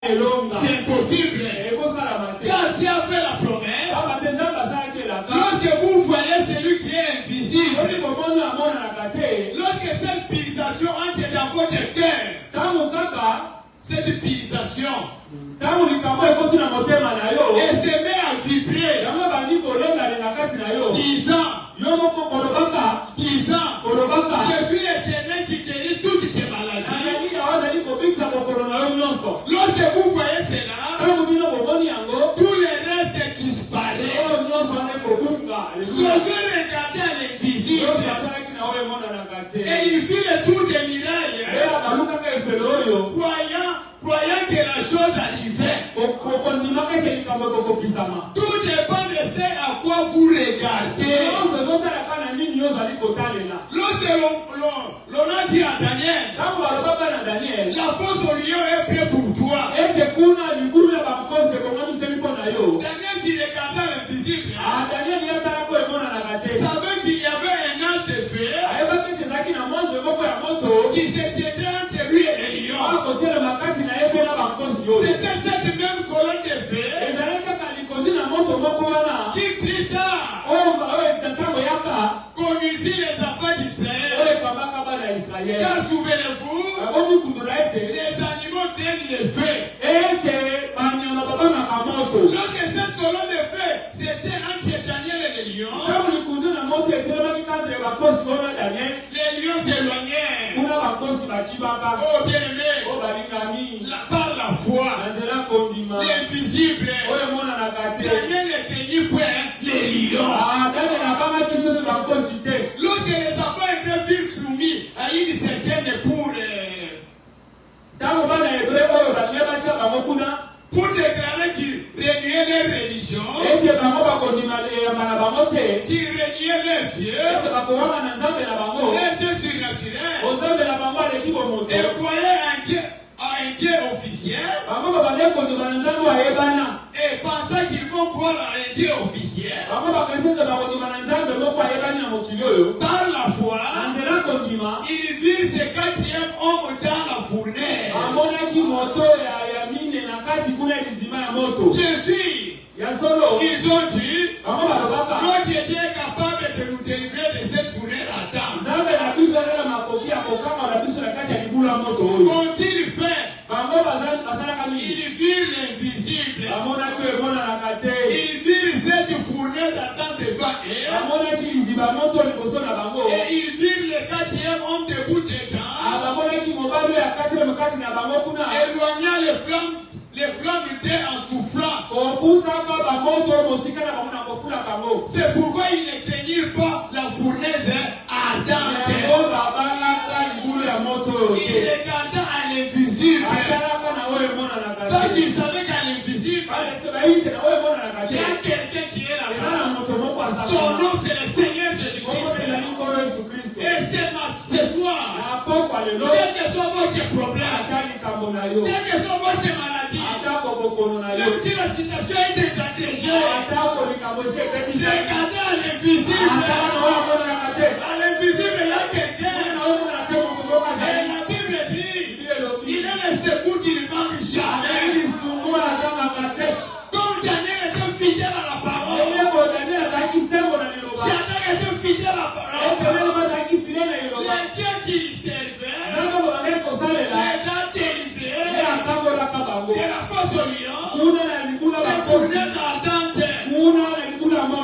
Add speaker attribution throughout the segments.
Speaker 1: C'est impossible. Car Dieu a fait la promesse. Lorsque vous voyez celui qui est invisible, lorsque cette pilisation entre dans votre cœur, cette pilisation, et se met à vibrer, disant, je suis l'Éternel qui guérit toutes tes maladies. Lorsque vous voyez cela, tous les restes disparaissent. Josué regardait à l'invisible et il fit le tour des murailles, croyant que la chose arrivait. Tout dépend de ce à quoi vous regardez. Lorsque l'on a dit à Daniel, la force au lion est prête pour toi. Daniel qui regardait l'invisible, savait qu'il y avait un as de fer qui se tiendrait entre lui et le lion. C'était cette même colonne de fer qui plus tard conduisit les enfants d'Israël. Car souvenez-vous, les animaux donnent le feu. Lorsque cette colonne de feu c'était entre Daniel et les lions, les lions s'éloignaient. Oh bien-aimé, par la foi, l'invisible, Daniel n'éteignit point les lions. Lorsque les enfants étaient soumis à une certaine pour déclarer qu'ils reniaient leur religion, qu'ils reniaient leur Dieu surnaturel, et croyaient à un Dieu officiel, et pensaient qu'ils vont croire à un Dieu officiel. Par la foi, ils virent ce quatrième homme dans la fournaise. Je suis. Ils ont dit, notre Dieu est capable de nous délivrer de cette fournaise à temps. Qu'ont-ils fait? Ils virent l'invisible. Ils virent cette fournaise à temps devant eux. Et ils virent le quatrième homme debout dedans, éloignant les flammes d'étaient en soufflant. C'est pourquoi ils n'éteignirent pas la fournaise ardente. Ils regardaient à l'invisible. Parce qu'ils savaient qu'à l'invisible, il y a quelqu'un qui est là-bas. Son nom c'est le Seigneur Jésus-Christ. Et ce soir, quel que soit votre problème, quelle que soit votre maladie, même si la situation est désagrégeée, regardez à l'invisible. À l'invisible, il y a quelqu'un. Et la Bible dit, il est le secours qui ne manque jamais. Comme Daniel était fidèle à la parole, Daniel était fidèle à la parole, les dieux qui servaient les a délivrés de la force au lion, des fournaises ardentes.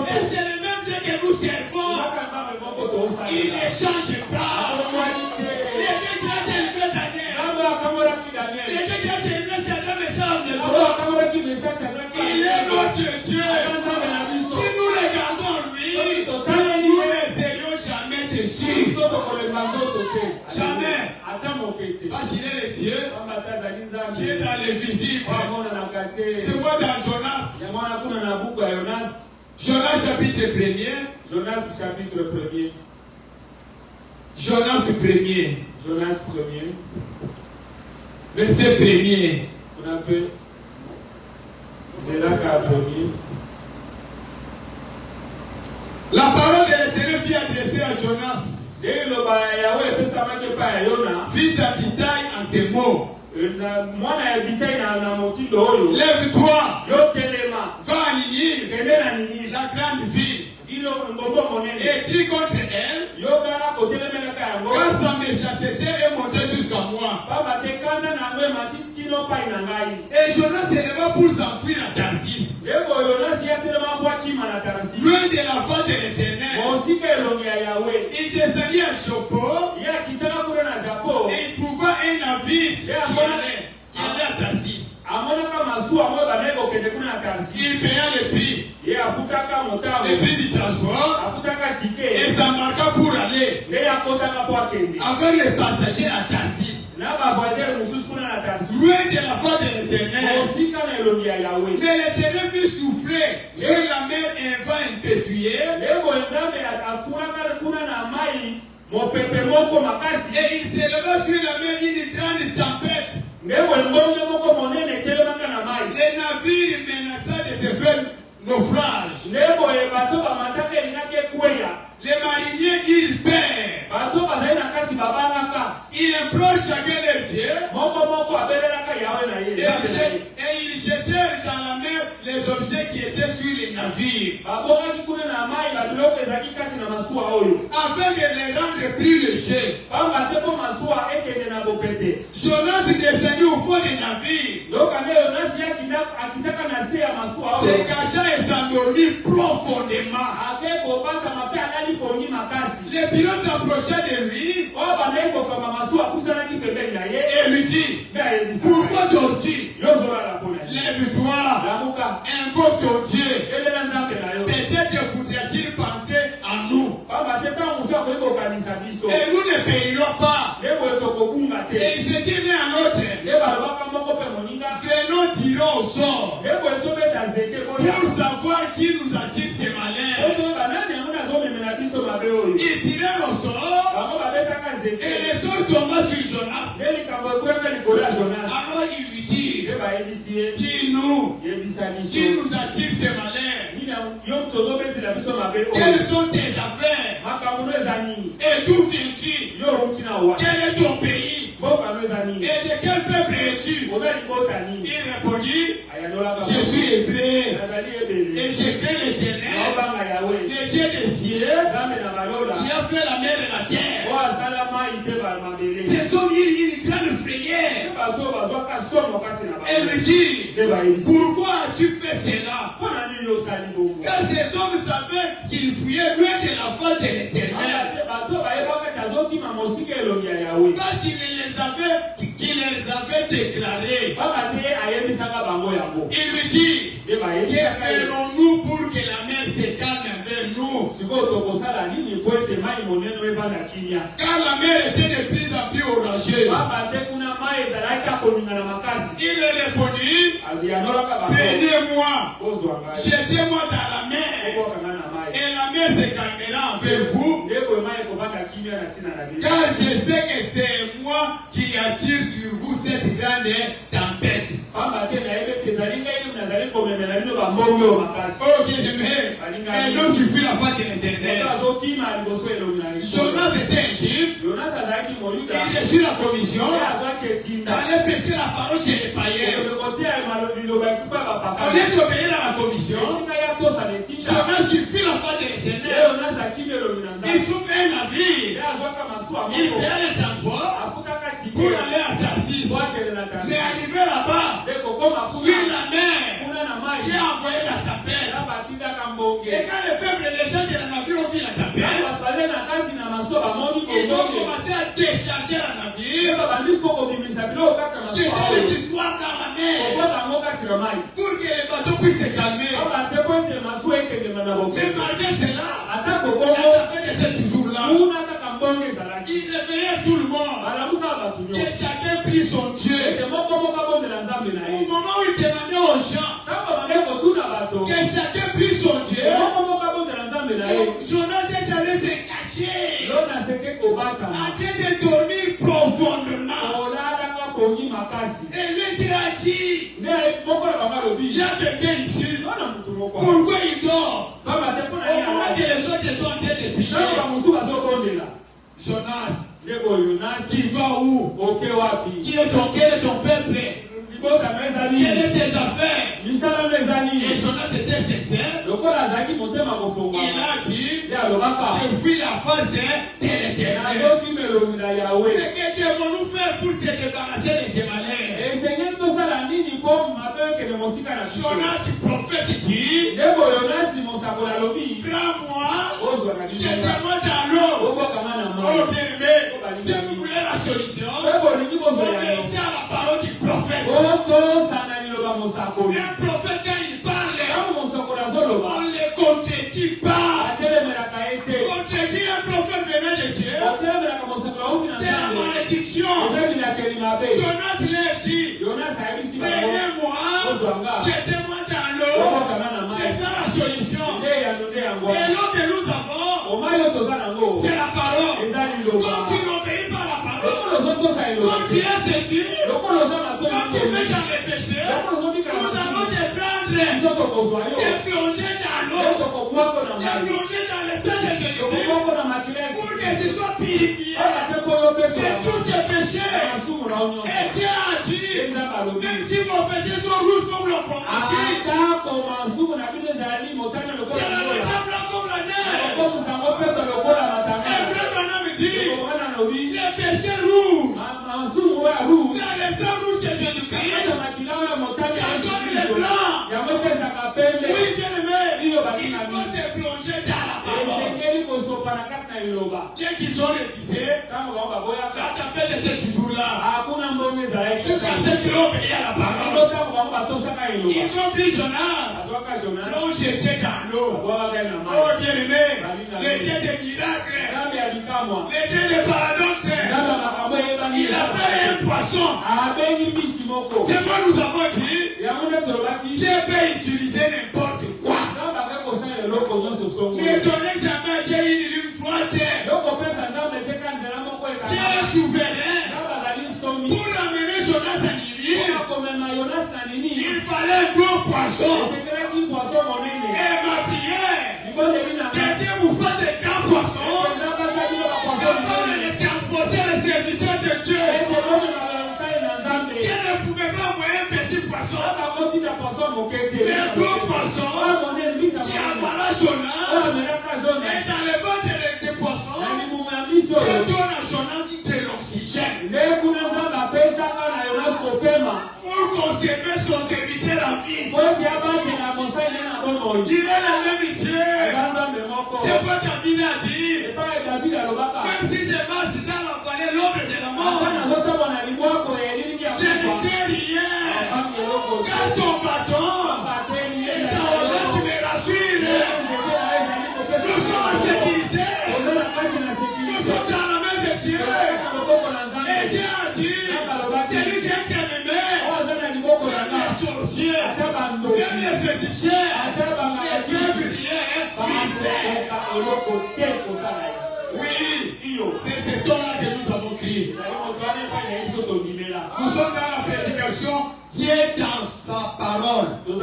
Speaker 1: Et c'est le même Dieu que nous servons. Il ne change pas. Les dieux qui ont délivré Daniel, les dieux qui ont délivré Shadrach, Meshach, Abednego, il est notre Dieu. Si nous regardons lui, nous ne serions jamais déçus. Jamais. Parce qu'il est le Dieu qui est dans l'invisible. C'est quoi dans Jonas? Jonas chapitre 1er.
Speaker 2: Jonas chapitre 1er.
Speaker 1: Jonas 1er.
Speaker 2: Jonas 1er.
Speaker 1: Verset 1er.
Speaker 2: On appelle Zélaka 1er.
Speaker 1: La parole de l'Éternel fut adressée à Jonas, fils d'Abitai, en ces mots.
Speaker 3: Lève-toi. Va à Ninive, la grande ville. Et dis contre elle, car sa méchanceté est montée jusqu'à moi. Et Jonas s'éleva pour s'enfuir à Tarsis, loin de la voix de l'Éternel. Il descendit à Joppo et il trouva un navire qui allait à Tarsis. Il paya le prix du transport et s'embarqua pour aller avec les passagers à Tarsis, loin de la voix de l'Éternel. Mais l'Éternel fit souffler sur la mer un vent impétueux et il s'éleva sur la mer une grande tempête. Le navire menaça de se faire naufrage. Les mariniers, ils perdent. Ils implorent chacun leur Dieu. Et ils jetèrent dans la mer les objets qui étaient sur les navires, afin de les rendre plus légers. Jonas descendit au fond des navires, se cacha et s'endormit profondément. Les pilotes s'approchaient de lui et lui dit, pourquoi dors-tu? Lève-toi, invoque ton Dieu. Peut-être voudrait-il penser à nous. Et nous ne payerons pas. Et il se dit l'un à l'autre, venons tirons au sort pour savoir qui nous attire ces malheurs. Ils tirèrent au sort et les sorts tomba sur Jonas. Alors il lui dit, dis-nous, qui nous attire ces malheurs? Quelles sont tes affaires? Et d'où viens-tu? Quel est ton pays? Et de quel peuple es-tu? Il répondit, je suis hébreu et je crains l'Éternel, le Dieu des cieux, qui a fait la mer et la terre. C'est son une grande frayeur. Elle lui dit, pourquoi as-tu fait cela? Car ces hommes savaient qu'ils fuyaient loin de la voix de l'Éternel. Parce qu'il les avait déclarés. Il lui dit, que ferons-nous pour que la mer se calme vers nous? Car la mer était de plus en plus orageuse. Il répondit, prenez-moi, jetez-moi dans la mer, et la mer se calmera envers vous. Car je sais que c'est moi qui attire sur vous cette grande tempête. Oh bien-aimé, un homme qui fuit la voix de l'Éternel. Jonas était un juif. Il reçut la commission d'aller prêcher la parole chez les païens. Au lieu d'obéir à la commission, Jonas qui fuit la voix de l'Éternel, il trouve un navire. Il paye le transport pour aller à Tarsis. Mais arrivé là-bas, sur la mer, il a envoyé la tempête. Et quand le peuple et les gens de la navire ont vu la tempête, ils ont commencé à décharger la navire, jeter les histoires dans la mer, pour que les bateaux puissent se calmer. Mais malgré cela, la tempête était toujours là. Il réveillait tout le monde. Que chacun prie son Dieu. Au moment où il demandait aux gens que chacun prie son Dieu, Jonas est allé se cacher en train de dormir profondément. Et l'État a dit, il y a quelqu'un ici. Pourquoi il dort? Au moment que les autres sont en train de prier. Jonas, tu vas où? Quel est ton père? Quelles étaient tes affaires? Et Jonas était sincère. Il a dit, je fuis la face de l'Éternel. Mais que devons-nous faire pour se débarrasser de ces malheurs? Jonas, prophète, dit, prends-moi, jetez-moi dans l'eau. Oh bien-aimé, si vous voulez la solution, obéissez à la parole du prophète. Un prophète, quand il parle, on ne le contredit pas. Contredire un prophète venant de Dieu, c'est la malédiction. Jonas l'a dit, prenez-moi, jetez-moi dans l'eau. C'est ça la solution. Et l'eau que nous avons, c'est la parole. Quand tu n'obéis pas à la parole, quand tu es têtu, quand tu fais dans les péchés, nous allons te prendre, te plonger dans l'eau, te plonger dans le sang de Jésus-Christ, pour que tu sois purifié de tous tes péchés. Et Dieu a dit, même si vos péchés sont rouges comme le chromatique, c'est la table blanc comme la neige. Et frère Branham dit, les péchés rouges, dans le sang rouge de Jésus-Christ, ça sonne les blancs. Oui, bien-aimé, il faut se plonger dans la parole. Dieu qu'ils ont refusé, la tempête était toujours là. Jusqu'à ce qu'ils ont obéi à la parole. Ils ont pris Jonas, l'ont jeté dans l'eau. Oh bien-aimé, le Dieu des miracles, le Dieu des paradoxes, il appelle un poisson. C'est quoi nous avons dit? Dieu peut utiliser n'importe quoi. Ne donnez jamais à Dieu une ligne droite. Dieu est souverain. Pour amener Jonas à Ninive, il fallait un gros poisson. Et ma prière, que Dieu vous fasse des grands poissons, afin de les transporter les serviteurs de Dieu. Dieu ne pouvait pas envoyer un petit poisson, mais un gros poisson qui avala Jonas. Et dans le ventre des poissons, Dieu donne à Jonas de l'oxygène pour conserver son serviteur en vie. Il est le même Dieu. C'est quoi David a dit? Même si je marche dans la vallée l'ombre de la mort, je ne crains rien. Car ton bâton et ta houlette me rassurent. Nous sommes en sécurité. Nous sommes dans la main de Dieu. Et Dieu a dit, celui qui est aimé, même les sorciers, même les féticheurs, les guerriers, oui, c'est cet homme-là que nous avons crié. Nous sommes dans la prédication, Dieu dans sa parole. Parce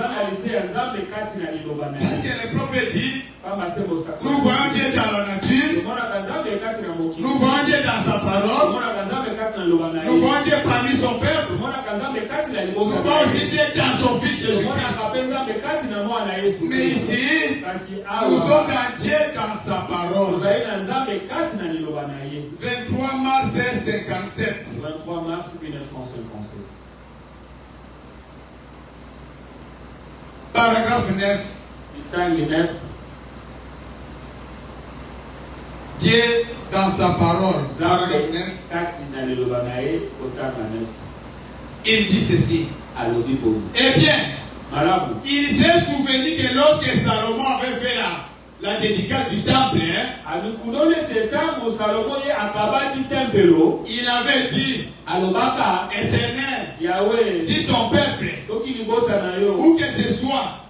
Speaker 3: que le prophète dit, nous voyons Dieu dans la nature, nous voyons Dieu dans sa parole, nous voyons Dieu parmi son peuple, nous voyons aussi Dieu dans son fils Jésus-Christ. Mais ici, nous sommes dans Dieu dans sa parole. 23 mars 57.
Speaker 2: 23 mars 1957.
Speaker 3: Paragraphe 9. Dieu dans sa parole. Paragraphe 9. Il dit ceci. Eh bien, il s'est souvenu que lorsque Salomon avait fait la dédicace du temple, il avait dit, Éternel, si ton peuple, où que ce soit,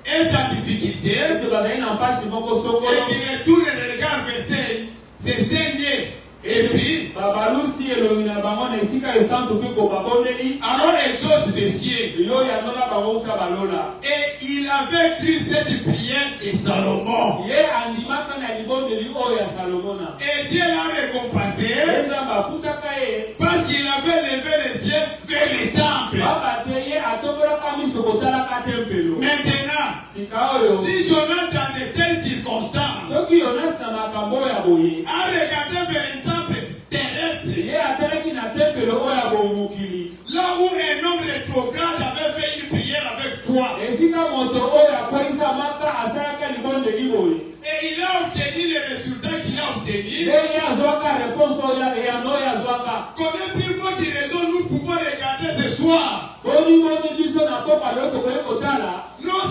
Speaker 3: est en difficulté, et qu'il retourne le regard vers ses saignées et prie, alors exauce des cieux. Et il avait cru cette prière de Salomon. Et Dieu l'a récompensé parce qu'il avait levé les yeux vers Maintenant, si Jonas dans de telles circonstances a regardé vers un temple terrestre, là où un homme rétrograde avait fait une prière avec foi, et il a obtenu les résultats qu'il a obtenus, combien plus forte raison nous pouvons regarder ce soir? Non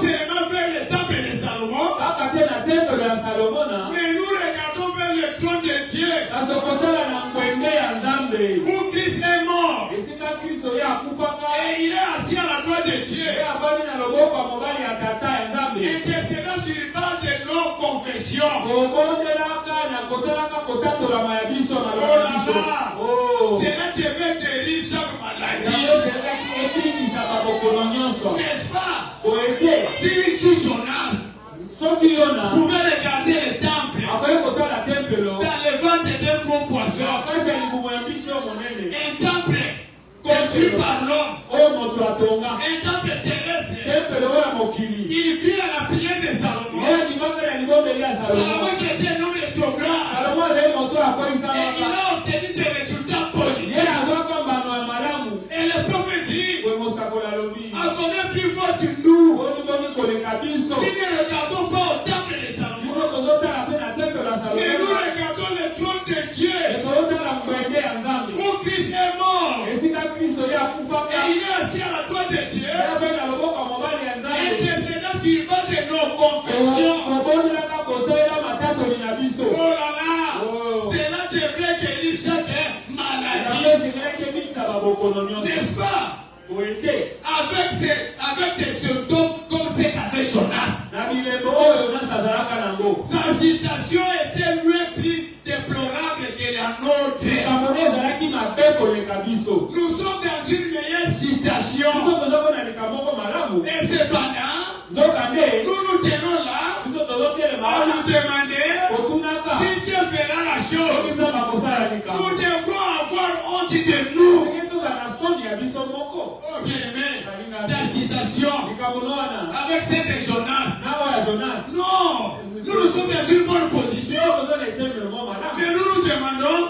Speaker 3: seulement vers le temple de Salomon, mais nous regardons vers le trône de Dieu, où Christ est mort, et il est assis à la droite de Dieu, intercédant sur base de nos confessions. Cela devait guérir chaque maladie. N'est-ce pas? Si Jonas pouvait regarder le temple dans le ventre d'un gros poisson, un temple construit par l'homme, un temple terrestre, il vit à la prière de Salomon. Salomon qui était un homme rétrograde, et il a obtenu des résultats positifs. Et le prophète dit, à combien plus fort que nous, si nous ne regardons pas au temple de Salomon, mais nous regardons le trône de Dieu, où Christ est mort, et il est assis à la droite de Dieu, intercédant sur base de nos confessions. Oh là là, cela devrait guérir chaque maladie. N'est-ce pas? Avec des symptômes comme ce qu'avait Jonas. Sa situation était loin plus déplorable que la nôtre. Nous sommes dans une meilleure situation. Et cependant, nous nous tenons là à nous demander si Dieu fera la chose. Nous devrons avoir honte de nous. Oh bien-aimé, ta citation avec celle de Jonas. Non, nous sommes dans une bonne position. Mais nous nous demandons,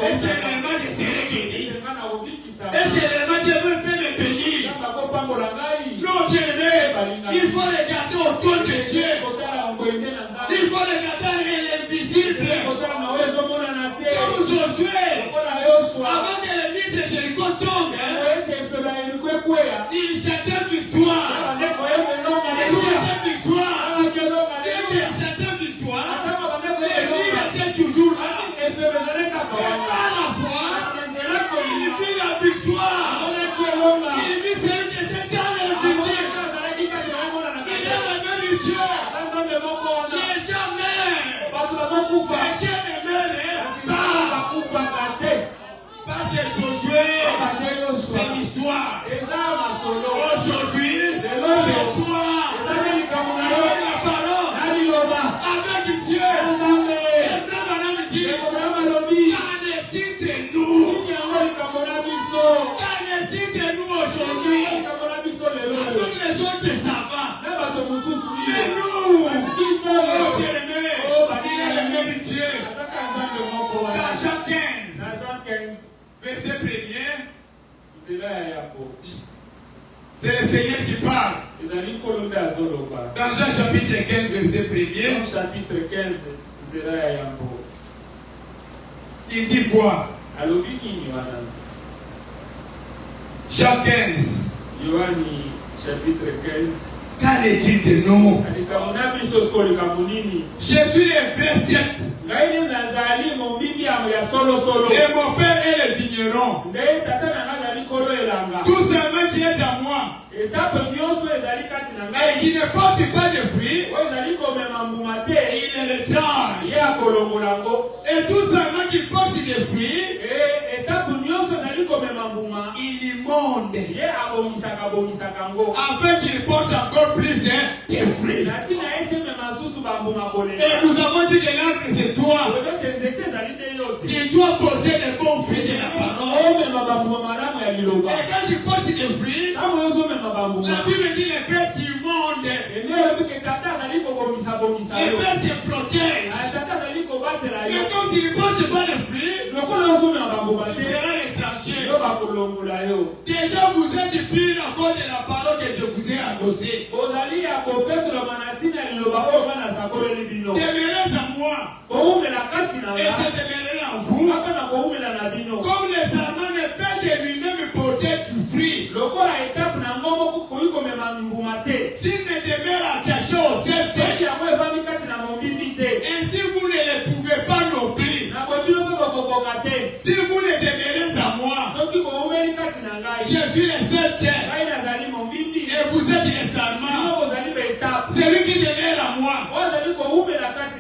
Speaker 3: est-ce que réellement je serai guéri? Est-ce que réellement Dieu peut me bénir? Non, bien-aimé, il faut regarder autour de Dieu. Il faut regarder l'invisible. Comme Josué, avant que le mur de Jéricho tombe, il chantait victoire. Il chantait victoire. Il chantait victoire. Le mur était toujours là. Et à la fois, il vit la victoire. Il vit celui qui était dans l'invisible. Il est le même Dieu. Les jamais. Et Dieu ne meurt pas. Pas de Josué. C'est l'histoire. Aujourd'hui, c'est toi. Avec la parole. Avec Dieu. Et frère Madame dit, qu'en est-il de nous? Qu'en est-il de nous aujourd'hui? Toutes les choses que ça va. Mais nous, oh bien-aimé, il est le même Dieu. Dans Jean 15, verset 1er, c'est le Seigneur qui parle. Dans Jean chapitre 15, verset 1er, il dit quoi? Jean 15.
Speaker 2: Chapitre 15.
Speaker 3: Qu'en est-il de nous? Je suis le vrai cèpe. Et mon père est le vigneron. Tout ce qui est à moi et qui ne porte pas de fruits, il le retranche. Et tout ce qui porte des fruits, il immonde. Afin qu'il porte encore plus de fruits. Et nous avons dit que l'arbre c'est toi. Il doit porter des bons fruits de la parole. Et quand tu portes des fruits, la Bible dit les bêtes qui père te protège. Mais quand tu ne portes pas de fruits, tu seras retranché. Déjà vous êtes pire à cause de la parole que je vous ai annoncée. Demeurez à moi. Et je demeurerai en vous. Comme les amants ne peuvent de lui-même porter du fruit. S'il ne demeure attaché au sceptre, ainsi vous ne le pouvez pas non plus. Si vous ne demeurez à moi, je suis le sceptre et vous êtes les sarments. Celui qui demeure à moi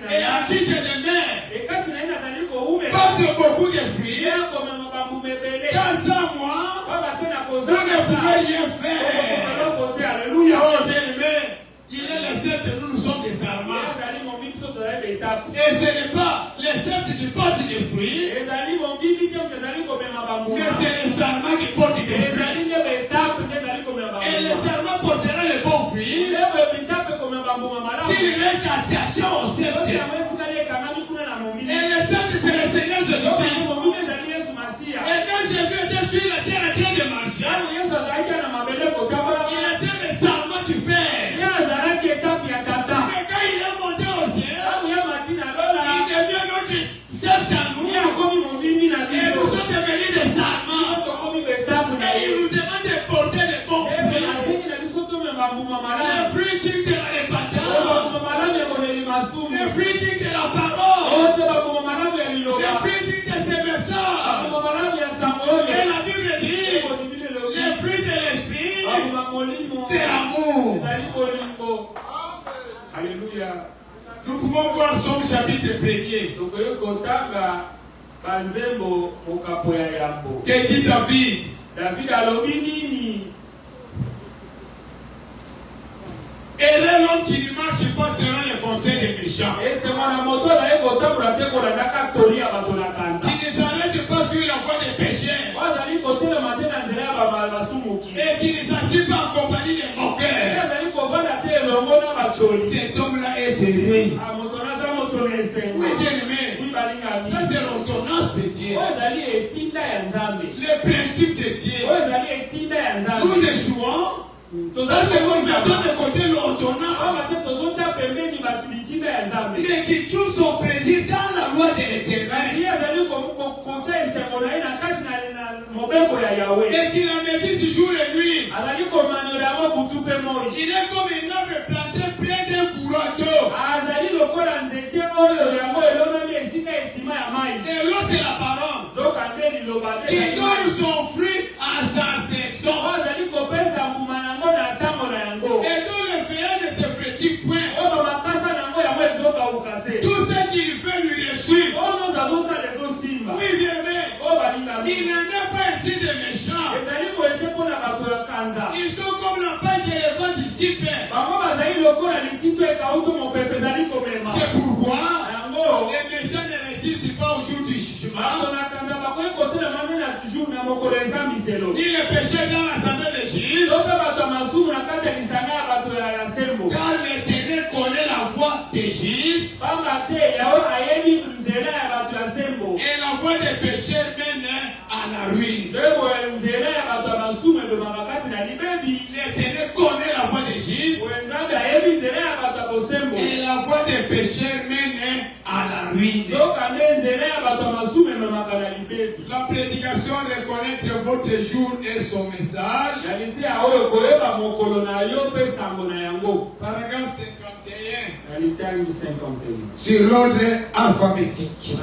Speaker 3: et à qui je demeure porte beaucoup de fruits. Car sans moi, vous ne pouvez rien faire. Oh bien-aimé, il est le sceptre, nous sommes des sarments. Et ce n'est pas les sceptres qui portent des fruits, mais c'est les sarments qui portent des fruits. Et les sarments porteront les bons fruits s'ils restent attachés au sceptre. Et le sceptre, c'est le Seigneur Jésus-Christ. Et quand Jésus était sur la terre en train de marcher, il était le sarment du Père. Mais quand il est monté au ciel, il devient notre sceptre à nous. Et nous sommes devenus des sarments. Et il nous demande de porter les bons fruits. Les fruits dignes de la répandance. Les fruits dignes de la parole. Les fruits dignes de ces messages. Et la Bible dit, les fruits de l'esprit, c'est l'amour.
Speaker 2: Alléluia.
Speaker 3: Nous pouvons voir Somme chapitre 1er. Que dit David? Et l'homme qui ne marche pas selon les conseils des méchants. Qui ne s'arrête pas sur la voie des pécheurs. Et qui ne s'assied pas en compagnie des moqueurs. Cet homme-là est heureux. Oui, bien-aimé. Ça, c'est l'ordonnance de Dieu. Le principe de Dieu. Nous échouons. Parce que nous avons de côté l'ordonnance. Mais qui trouve son plaisir dans la loi de l'Éternel. Et qui la médite jour et nuit. Il est comme un arbre planté plein d'un courant d'eau. Et l'eau, c'est la parole. Il donne son fruit à sa saison. Et dont le feuillet ne se frétille point. Tout ce qu'il fait lui reçut. Oui, bien aimé. Il n'en est pas ici des méchants. Ils sont comme la paille de l'évent disciple. C'est pourquoi les méchants ne résistent pas au jour du jugement. Ni les pécheurs dans l'assemblée des juges. Car l'Éternel connaît la voie des juges. Et la voie des pécheurs mène à la ruine. L'Éternel connaît la voie des juges. Et la voie des pécheurs mène à la ruine. La prédication reconnaître votre jour et son message. Paragraphe 51. Sur l'ordre alphabétique.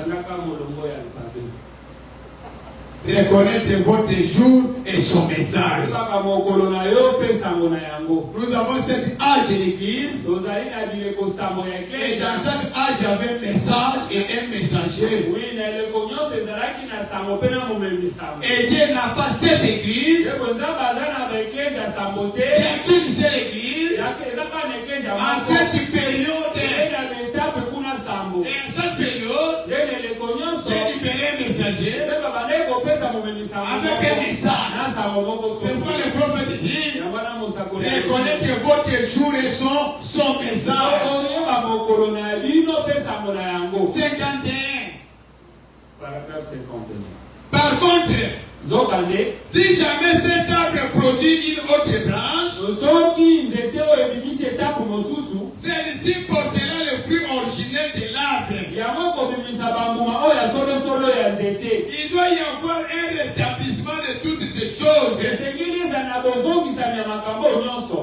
Speaker 3: Reconnaître votre jour et son message. Nous avons cet âge de l'église. Et dans chaque âge, il y avait un message et un messager. Et Dieu n'a pas cette église. Il n'y a qu'une seule église. En cette période. Et en cette période, c'est libéré un messager. Avec un message. C'est pourquoi le prophète dit reconnaître votre jour et son message. Par contre, si jamais cet arbre produit une autre branche, celle-ci portera le fruit originel de l'arbre. Il doit y avoir un rétablissement de toutes ces choses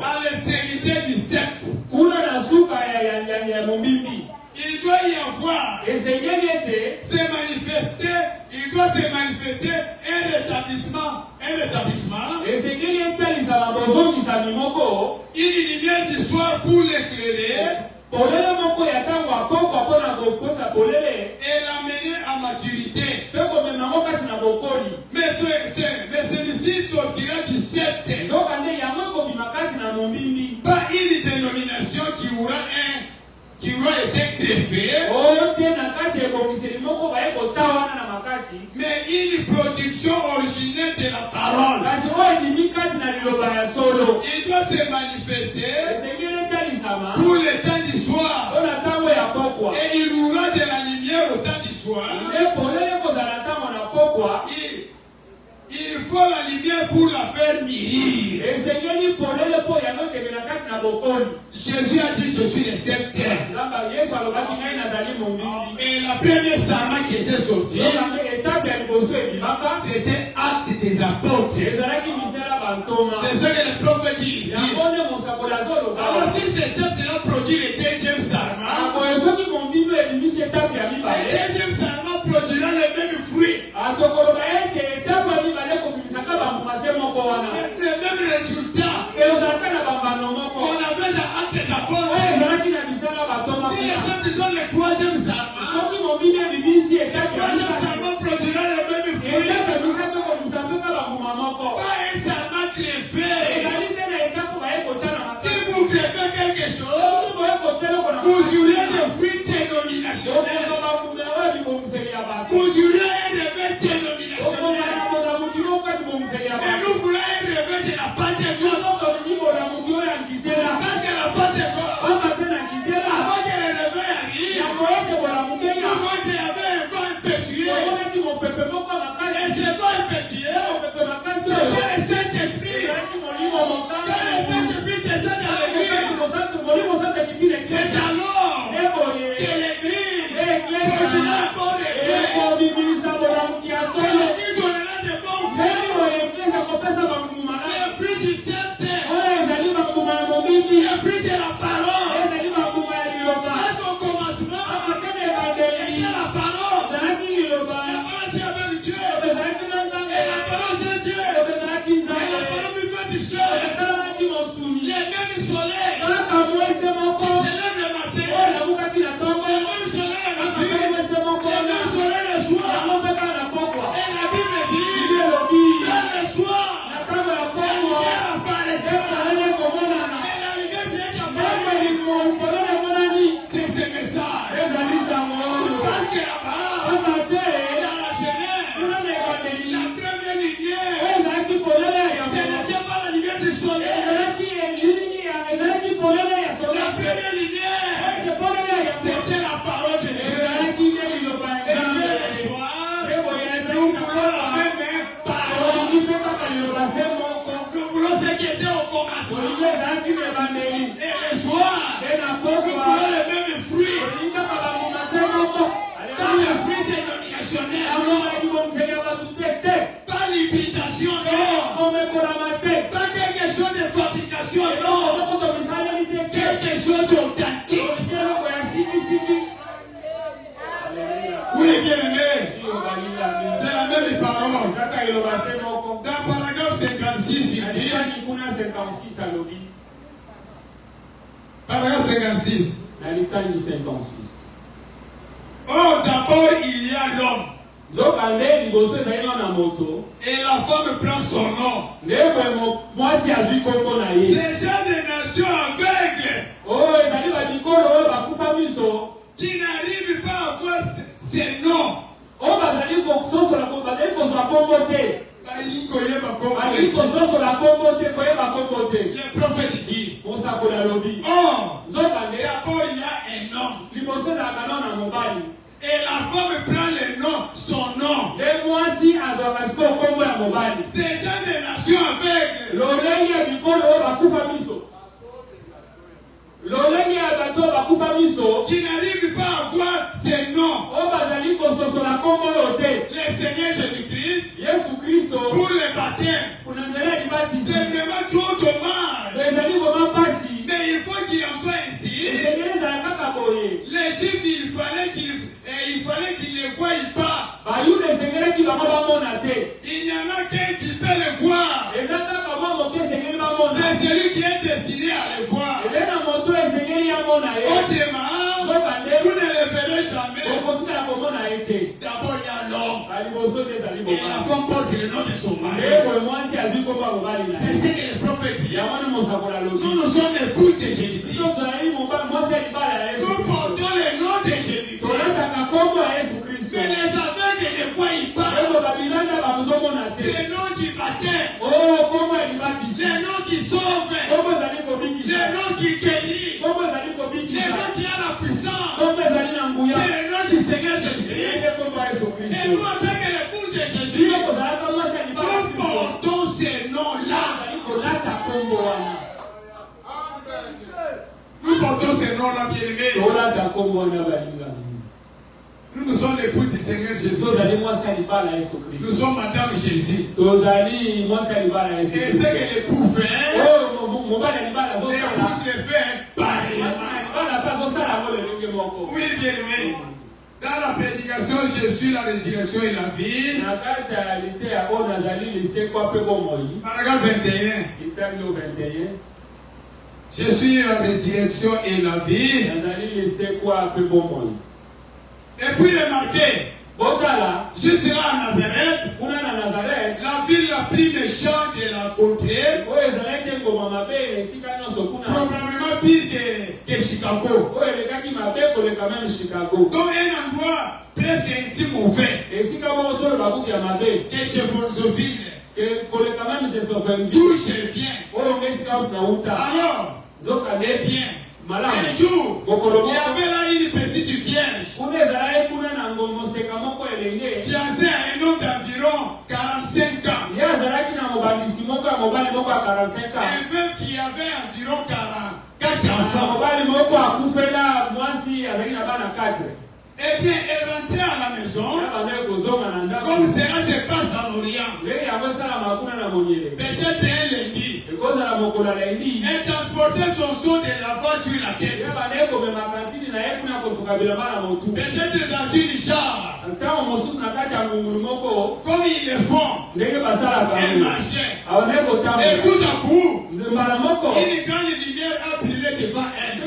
Speaker 3: à l'extrémité du cercle. Il doit y avoir il doit se manifester un rétablissement, une lumière du soir pour l'éclairer et l'amener à maturité. Mais celui-ci sortira du sceptre. Pas une dénomination qui aura été greffée, mais une production originelle de la parole. Il doit se manifester pour le temps du soir. Et il aura de la lumière au temps du soir. Il faut la lumière pour la faire mûrir. Jésus a dit, je suis le sceptre. Et la première sarment qui était sortie, c'était Acte des Apôtres. C'est ce que le prophète dit ici. Alors si ce sceptre-là produit le deuxième sarment, le deuxième sarment produira le même fruit. Le même résultat qu'on avait dans Actes des Apôtres. Si le sceptre donne le troisième sarment, le troisième sarment produira le même fruit. Pas un sarment greffé. Si vous greffez quelque chose, vous aurez des fruits dénominationnels. Vous aurez un réveil dénominationnel. Mais nous voulons un réveil de la Pentecôte. Parce que la Pentecôte, avant que le réveil arrive, avant qu'il y avait un vent impétueux, et ce vent impétueux, c'était le Saint-Esprit. Quand le Saint-Esprit descend dans l'église, c'est alors que l'église produira un bon réveil. Et l'église donnera des bons fruits. Le fruit du sceptre, le fruit de la parole. Parce qu'au commencement, était la parole. La parole était avec Dieu. Et la parole de Dieu. Et la parole vivait du ciel. Le même soleil qui se lève le matin. Le même soleil le midi. Le même soleil le soir. Et la Bible dit, dans le soir, la lumière apparaîtra. Et la lumière vient d'apparaître. C'est ce message. Parce que là-bas, dans la Genèse, la première lumière, ce n'était pas la lumière du soleil. La première lumière, c'était la parole de Dieu. Et le soir, nous voulons la même parole. Nous voulons ce qui était au commencement. Et le soir, nous voulons le même fruit. Pas le fruit dénominationnel. Pas l'imitation, non. Pas quelque chose de fabrication, non. Quelque chose d'authentique. Oui, bien aimé. C'est la même parole. Dans paragraphe 56, il dit. Paragraphe 56. Oh, d'abord, il y a l'homme. Et la femme prend son nom. Les gens des nations aveugles qui n'arrivent pas à voir ces noms. Le prophète dit, oh, d'abord il y a un homme. Et la femme prend le nom, son nom. qui n'arrive pas à voir ses noms. Le Seigneur Jésus-Christ, pour le baptême, c'est vraiment trop dommage. Mais il faut qu'il en soit ainsi. Les Juifs, il fallait qu'ils ne voient pas. Il y en a qu'un qui peut le voir. C'est celui qui est destiné à le voir. Autrement, vous ne le verrez jamais. D'abord, il y a l'homme. Et la femme porte le nom de son mari. C'est ce que le prophète dit. Nous sommes épouses de Jésus-Christ. Nous portons le nom de Jésus-Christ. Mais les aveugles ne voient pas. C'est le nom qui baptême. C'est le nom qui sauve. C'est le nom qui guérit. C'est le nom qui a la puissance. C'est le nom du Seigneur Jésus-Christ. Et nous, avec l'épouse de Jésus, nous portons ces noms-là. Nous portons ces noms-là, bien-aimés. Nous sommes l'épouse du Seigneur Jésus. Nous sommes Madame Jésus. Et ce que l'époux fait, l'épouse le fait pareillement. Oui, bien-aimé. Dans la prédication, je suis la résurrection et la vie. Paragraphe 21. Je suis la résurrection et la vie. Et puis remarquez, juste là à Nazareth, la ville la plus méchante de la contrée, probablement pire que Chicago. Donc un endroit presque ainsi mauvais que Chevronsville, d'où je viens. Alors, eh bien, un jour, il y avait là une petite vierge fiancée à un homme d'environ 45 ans. Un femme qui avait environ 44 enfants. Eh bien, elle rentrait à la maison, comme cela se passe en Orient. Peut-être un lundi. Elle transportait son seau de lavage sur la tête. Peut-être dans une jarre. Comme ils le font. Elle marchait. Et tout à coup, une grande lumière a brillé devant elle.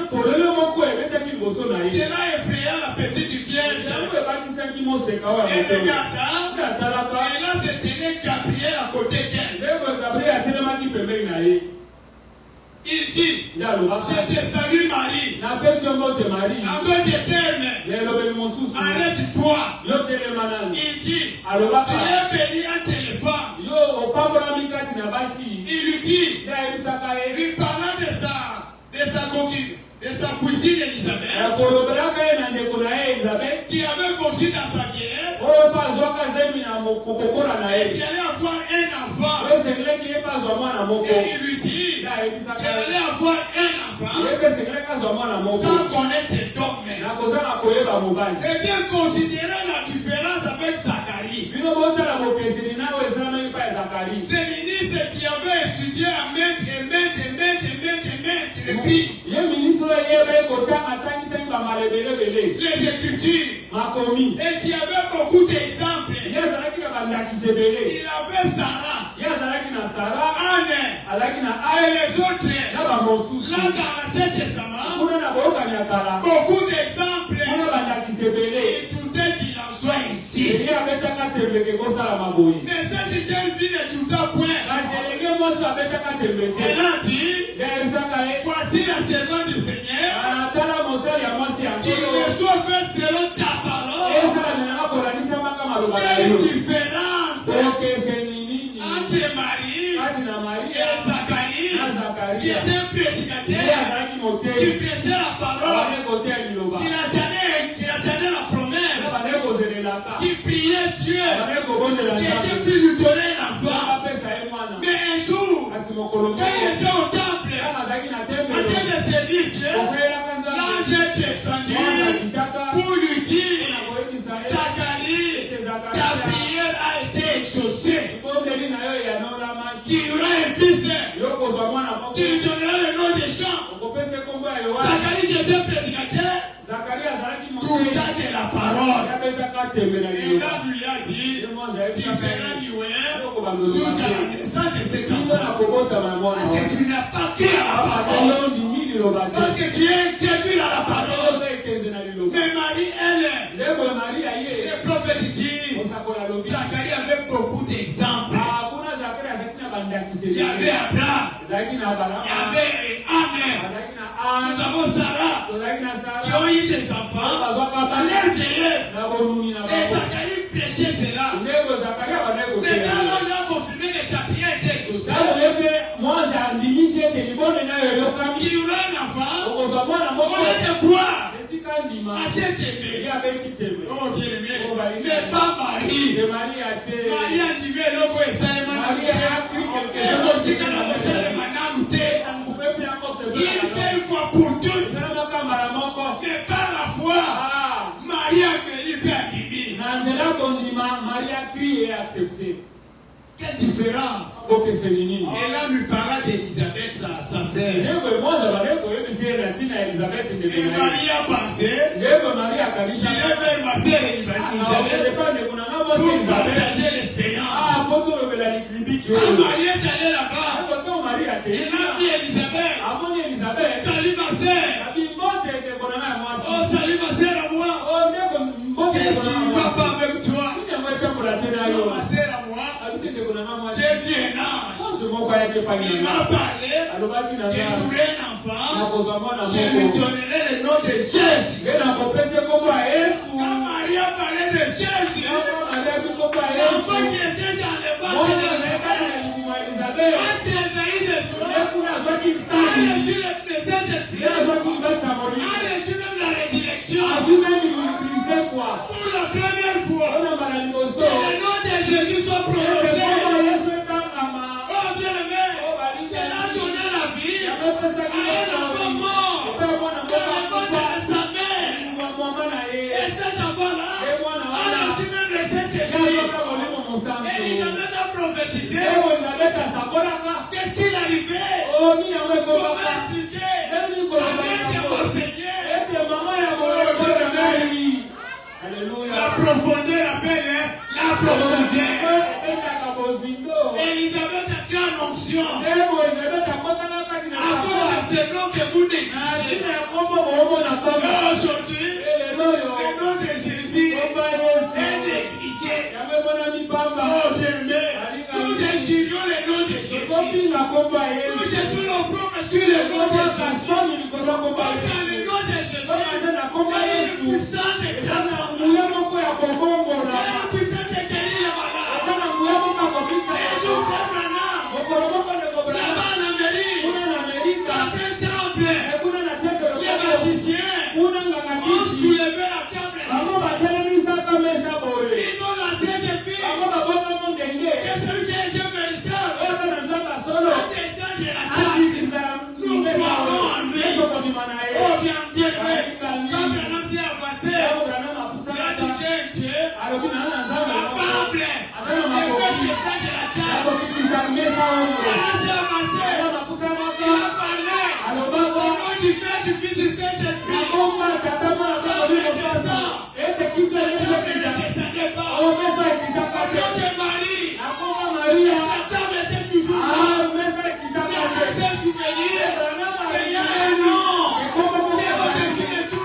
Speaker 3: Cela effraya la petite vierge. Elle regarda. Et là, c'était Gabriel à côté d'elle. Il dit, je te salue Marie. Avec des termes. Arrête-toi. Il dit, tu es bénie entre les femmes. Il lui dit, lui parlant de sa cousine Elisabeth, qui avait conçu dans sa vieillesse, et qui allait avoir un enfant. Et il lui dit qu'elle allait avoir un enfant sans connaître le dogme. Et bien considérer la différence avec Zacharie. Ce ministre qui avait étudié à maintes reprises les Écritures, et qui avait beaucoup d'exemples. Il avait Sarah, Anne, et les autres. Là dans l'Ancien Testament, beaucoup d'exemples. Et doutait qu'il en soit ainsi. Mais cette jeune fille ne douta point. Elle a dit, voici la servante du Seigneur, qui me soit faite selon ta parole. Quelle différence entre Marie et Zacharie, qui était prédicateur, qui prêchait la parole, qui attendait la promesse, qui priait Dieu, qui était plus lui donner l'enfant. Mais un jour, était au temple, en train de servir Dieu, l'ange est descendu pour lui dire, Zacharie, ta prière a été exaucée. Tu auras un fils, tu lui donneras le nom des champs. Zacharie qui était prédicateur, tout a de la parole. Et là, lui a dit, tu seras muet jusqu'à la naissance de cet enfant. Parce que tu n'as pas cru à la parole. Parce que tu es interdit à la parole. Mais Marie, elle, le prophète dit, Zacharie avait beaucoup d'exemples. Il y avait Abraham, il y avait Anne, nous avons Sarah, qui ont eu des enfants à leur vieillesse. Et Zacharie prêchait cela. Mais quand l'ange a confirmé que ta prière était exaucée, il y aura un enfant, on va te croire. Oh bien-aimé, mais pas Marie. Marie a dit, mais l'eau est salée. Il sait une fois pour toutes, mais par la foi, Marie a cueilli et accepté. Quelle différence! Et là, lui parla d'Élisabeth, sa sœur. Et Marie a pensé, je vais vers ma sœur Élisabeth pour partager l'expérience. Quand Marie est allée là-bas, il a dit Élisabeth, salut ma sœur. Oh, salut ma sœur à moi. Qu'est-ce qui ne va pas avec toi? Oh, ma sœur à moi. J'ai vu un ange. Il m'a parlé que j'aurai un enfant. Je lui donnerai le nom de Jésus. Quand Marie a parlé de Jésus, l'enfant qui était dans le ventre d'Élisabeth, quand Esaïe de joie, a reçu le Saint-Esprit, a reçu même la résurrection. Pour la première fois, le nom de Jésus soit prononcé. Qu'est-ce qu'il arrivait? Comment expliquer? Avec mon Seigneur. Alléluia. La profondeur appelle la profondeur. Élisabeth a grande onction. À cause de ce nom que vous négligez. Aujourd'hui, le nom de Jésus est négligé. Oh bien-aimé, nous exigeons le nom de Jésus. Nous jetons l'opprobre sur le nom de Jésus. Dans le nom de Jésus, il y a une puissance de grâce. Il y a une puissance de guérir les malades. Et nous frères là-bas en Amérique, dans un temple, les magiciens ont soulevé la table. Ils ont lancé des filles. Et celui qui a été véritable a descendu de la table. Nous croyons en lui. Oh bien, bien fait. Quand Branham s'est avancé, il a dit Dieu, la Bible, il fait descendre de la table. Branham s'est avancé, il a parlé au nom du Père, du Fils, du Saint-Esprit. Souvenir, il y a un nom qui est au-dessus de tout.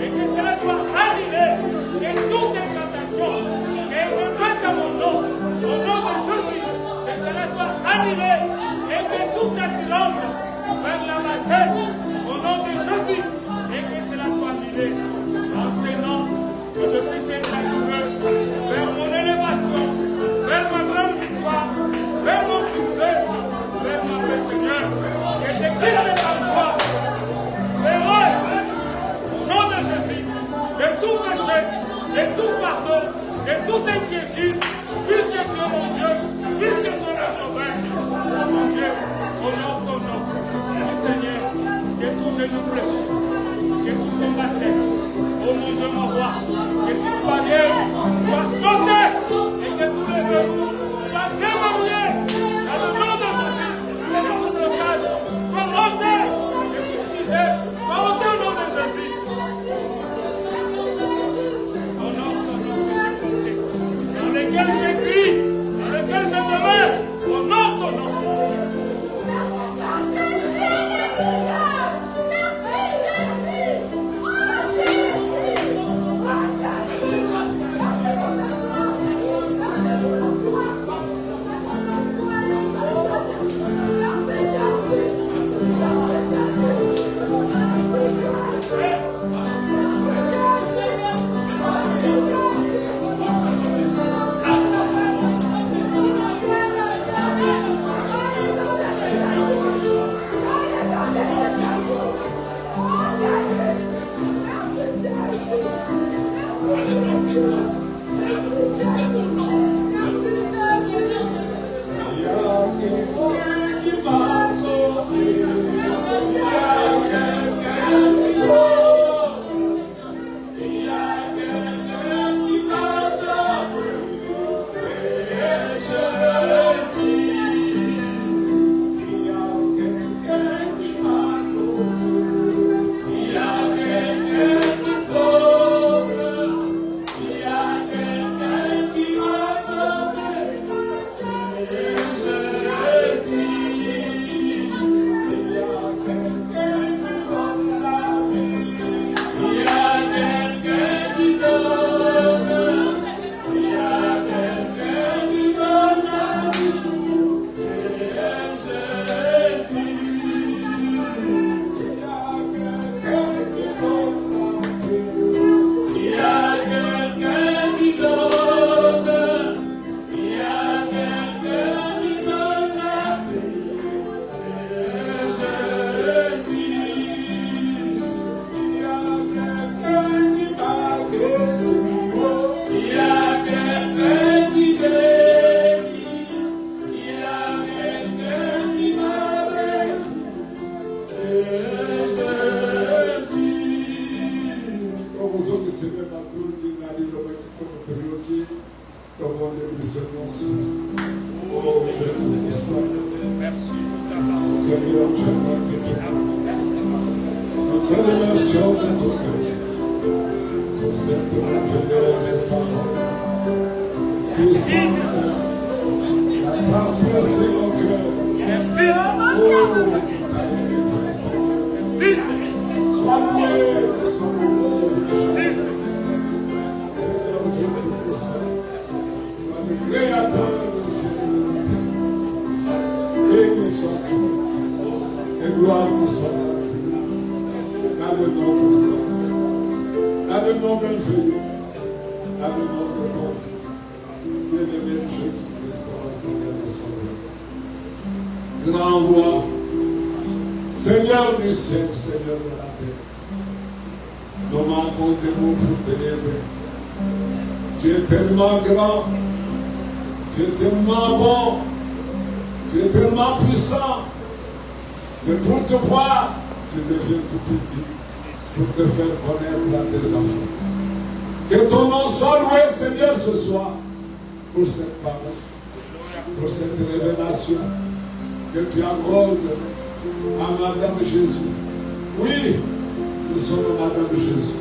Speaker 4: Et que cela soit arrivé
Speaker 2: de toute inquiétude, puisque tu es mon Dieu, puisque tu es notre Père, mon Dieu, honore ton nom. Seigneur, que tout genou fléchisse, que tout combat cesse. Oh mon Dieu, mon roi, que toute barrière soit sautée et que tous les verrous soient déverrouillés dans le nom de Jésus. Que tout blocage soit ôté, que toute misère soit ôtée au nom de Jésus. Honore ton nom, Jésus, dans lequel j'écris, dans lequel je demeure, honore ton nom.
Speaker 4: Grand roi, Seigneur du ciel, Seigneur de la paix, nous manquons des mots pour t'élèver. Tu es tellement grand, tu es tellement bon, tu es tellement puissant, que pour te voir, tu deviens tout petit, pour te faire connaître à tes enfants. Que ton nom soit loué, Seigneur, ce soir, pour cette parole, pour cette révélation que tu accordes à Madame Jésus. Oui, nous sommes Madame Jésus.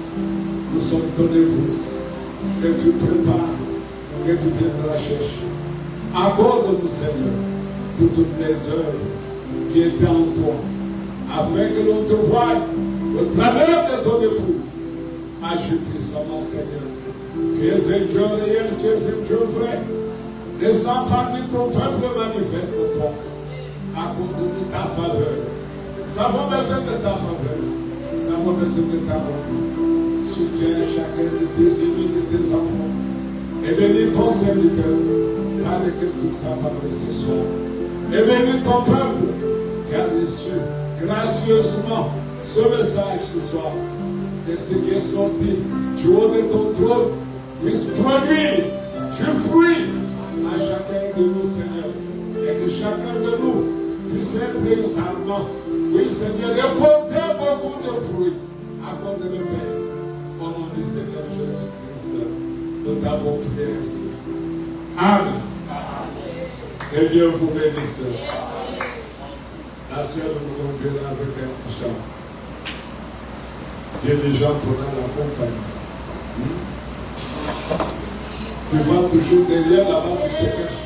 Speaker 4: Nous sommes ton épouse. Que tu prépares, que tu viennes la chercher. Accorde-nous, Seigneur, toutes les œuvres qui étaient en toi, afin que l'on te voie au travers de ton épouse. Agis puissamment, Seigneur. Tu es un Dieu réel, tu es un Dieu vrai. Descends parmi ton peuple, manifeste-toi. Accorde-nous ta faveur. Nous avons besoin de ta faveur. Nous avons besoin de ta bonté. Soutiens chacun de tes amis, de tes enfants. Et bénis ton serviteur, par lequel tu nous as parlé ce soir. Et bénis ton peuple qui a reçu gracieusement ce message ce soir. Que ce qui est sorti du haut de ton trône puisse produire du fruit à chacun de nous, Seigneur. Et que chacun de nous puisse être un sarment. Oui, Seigneur, et porter beaucoup de fruits. Accorde le Père. Au nom du Seigneur Jésus-Christ, nous t'avons prié ainsi. Amen. Et Dieu vous bénisse. La sœur nous conduira avec un chant. Dieu les gens pourra l'accompagner. Tu vas toujours derrière là-bas, tu te caches.